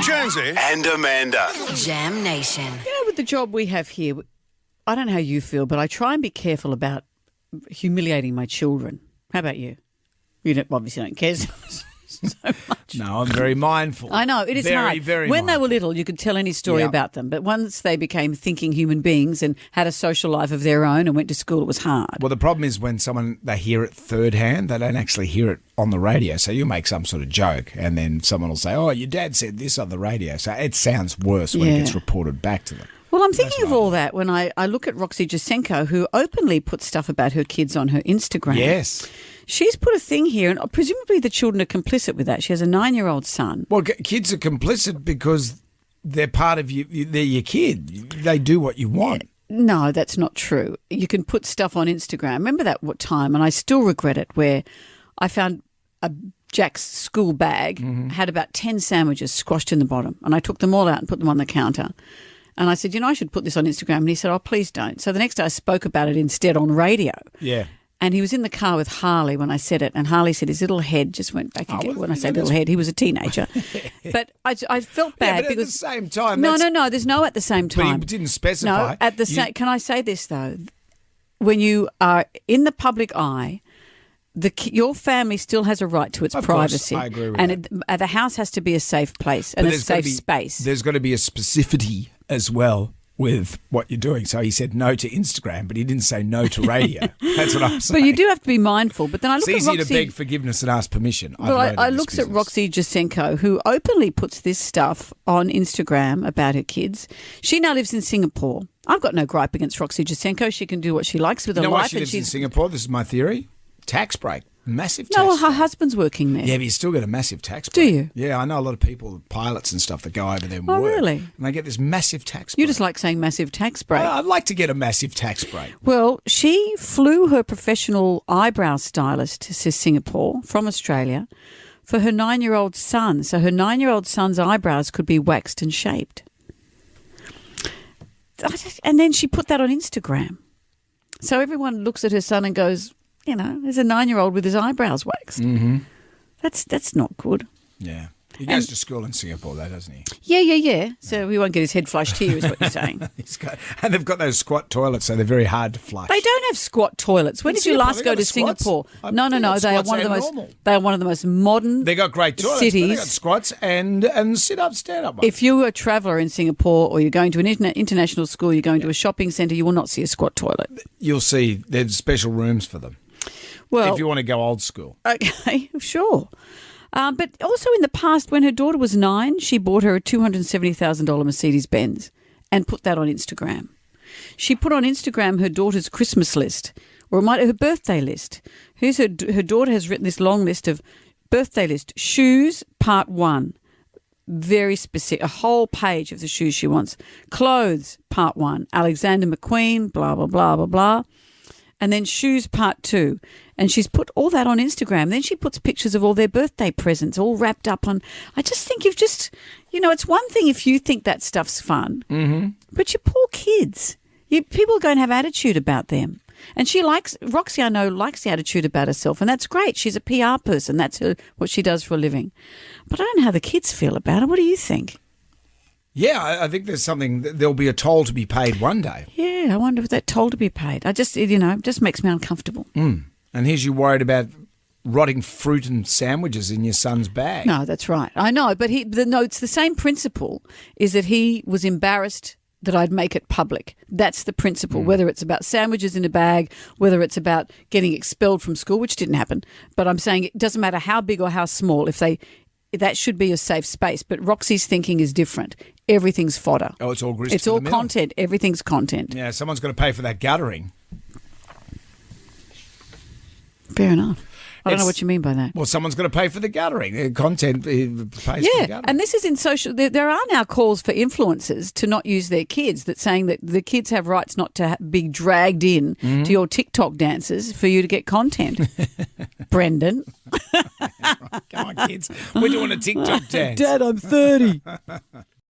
Jonesy and Amanda. Jam Nation. With the job we have here, I don't know how you feel, but I try and be careful about humiliating my children. How about you? You obviously don't care so much. No, I'm very mindful. I know, it is very, hard. Very when mindful. they were little, you could tell any story about them. But once they became thinking human beings and had a social life of their own and went to school, it was hard. Well, the problem is when they hear it third hand, they don't actually hear it on the radio. So you make some sort of joke and then someone will say, oh, your dad said this on the radio. So it sounds worse when it gets reported back to them. Well, I'm thinking of all that when I look at Roxy Jacenko, who openly puts stuff about her kids on her Instagram. Yes. She's put a thing here, and presumably the children are complicit with that. She has a 9-year-old son. Well, kids are complicit because they're part of you. They're your kid. They do what you want. No, that's not true. You can put stuff on Instagram. Remember that time, and I still regret it, where I found Jack's school bag had about 10 sandwiches squashed in the bottom, and I took them all out and put them on the counter. And I said, I should put this on Instagram. And he said, oh, please don't. So the next day I spoke about it instead on radio. Yeah. And he was in the car with Harley when I said it. And Harley said his little head just went back again. When I say little head, he was a teenager. But I felt bad but because at the same time. No. There's no at the same time. But he didn't specify. No, at the same. Can I say this though? When you are in the public eye, your family still has a right to its privacy. Course, I agree with that. The house has to be a safe place and a safe space. There's got to be a specificity as well with what you're doing. So he said no to Instagram, but he didn't say no to radio. That's what I'm saying. But you do have to be mindful. But then I look it's at easy Roxy, to beg forgiveness and ask permission. Well, I looked at Roxy Jacenko, who openly puts this stuff on Instagram about her kids. She now lives in Singapore. I've got no gripe against Roxy Jacenko. She can do what she likes with her life. Why she lives in Singapore? This is my theory. Tax break. Massive tax break. No, her break. husband's working there. Yeah, but you still get a massive tax break. Do you? Yeah, I know a lot of people, pilots and stuff, that go over there and work. Oh, really? And they get this massive tax break. You just like saying massive tax break. I'd like to get a massive tax break. Well, she flew her professional eyebrow stylist to Singapore from Australia for her 9-year-old son. So her 9-year-old son's eyebrows could be waxed and shaped. And then she put that on Instagram. So everyone looks at her son and goes, there's a 9-year-old with his eyebrows waxed. Mm-hmm. That's not good. Yeah. He goes to school in Singapore, though, doesn't he? Yeah. So he won't get his head flushed here, is what you're saying. And they've got those squat toilets, so they're very hard to flush. They don't have squat toilets. When did you last go to Singapore? No. They are one of the most. They are one of the most modern. They got great toilets. Cities. They got squats and sit up, stand up. If you're a traveller in Singapore, or you're going to an international school, you're going to a shopping centre, you will not see a squat toilet. You'll see there's special rooms for them. Well, if you want to go old school. Okay, sure. But also in the past, when her daughter was 9, she bought her a $270,000 Mercedes-Benz and put that on Instagram. She put on Instagram her daughter's Christmas list, or her birthday list. Her daughter has written this long list of birthday list. Shoes, part 1. Very specific, a whole page of the shoes she wants. Clothes, part 1. Alexander McQueen, blah, blah, blah, blah, blah. And then shoes, part 2. And she's put all that on Instagram. Then she puts pictures of all their birthday presents all wrapped up on. I just think it's one thing if you think that stuff's fun, but your poor kids, people are going to have attitude about them. And Roxy, I know, likes the attitude about herself, and that's great. She's a PR person. That's what she does for a living. But I don't know how the kids feel about it. What do you think? Yeah, I think there's something, there'll be a toll to be paid one day. Yeah, I wonder if that toll to be paid. It just makes me uncomfortable. And here's you worried about rotting fruit and sandwiches in your son's bag. No, that's right. I know, but it's the same principle, is that he was embarrassed that I'd make it public. That's the principle, whether it's about sandwiches in a bag, whether it's about getting expelled from school, which didn't happen. But I'm saying it doesn't matter how big or how small, that should be a safe space. But Roxy's thinking is different. Everything's fodder. Oh, it's all grist. It's all content. Everything's content. Yeah, someone's got to pay for that guttering. Fair enough. I don't know what you mean by that. Well, someone's got to pay for the guttering. The content pays for the guttering. And this is in social. There are now calls for influencers to not use their kids. That's saying that the kids have rights not to be dragged in to your TikTok dances for you to get content. Brendan, come on, kids, we're doing a TikTok dance. Dad, I'm 30.